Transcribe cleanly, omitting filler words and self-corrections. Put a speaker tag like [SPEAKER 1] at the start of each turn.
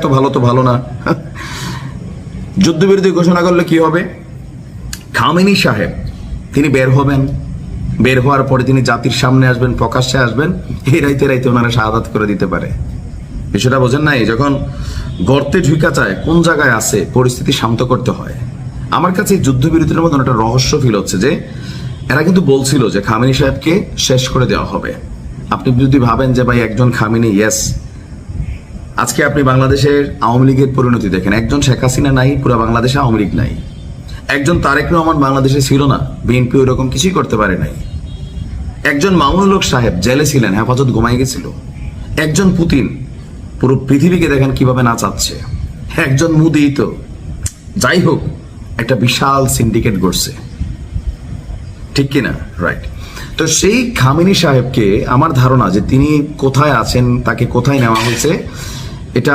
[SPEAKER 1] এত ভালো তো ভালো না। যুদ্ধবিরতি ঘোষণা করলে কি হবে? খামেনি সাহেব তিনি বের হবেন, বের হওয়ার পরে তিনি জাতির সামনে আসবেন, প্রকাশ্যে আসবেন, এই রাইতে রাইতে ওনারা শাহাদাত করে দিতে পারে। বিষয়টা বোঝেন নাই? যখন গর্তে ঢুকা যায় কোন জায়গায় আছে, পরিস্থিতি শান্ত করতে হয়। আমার কাছে এই যুদ্ধবিরতির মধ্যে একটা রহস্য ফিল হচ্ছে যে এরা কিন্তু বলছিল যে খামেনি সাহেবকে শেষ করে দেওয়া হবে। আপনি যদি ভাবেন যে ভাই একজন খামেনি, ইয়েস, আজকে আপনি বাংলাদেশের আওয়ামী লীগের পরিণতি দেখেন, একজন শেখ হাসিনা নাই, পুরো বাংলাদেশে আওয়ামী লীগ নাই। একজন তারেক রহমান বাংলাদেশে ছিল না, বিএনপি ওইরকম কিছুই করতে পারে নাই। একজন মামুনুল হক সাহেব জেলে ছিলেন, হেফাজত ঘুমাই গেছিল। একজন পুতিন পুরো পৃথিবীকে দেখেন কিভাবে নাচাচ্ছে। একজন মোদি তো যাই হোক একটা বিশাল সিন্ডিকেট গড়ছে, ঠিক কিনা? রাইট। তো সেই খামেনি সাহেবকে আমার ধারণা যে তিনি কোথায় আছেন, তাকে কোথায় নেওয়া হয়েছে, এটা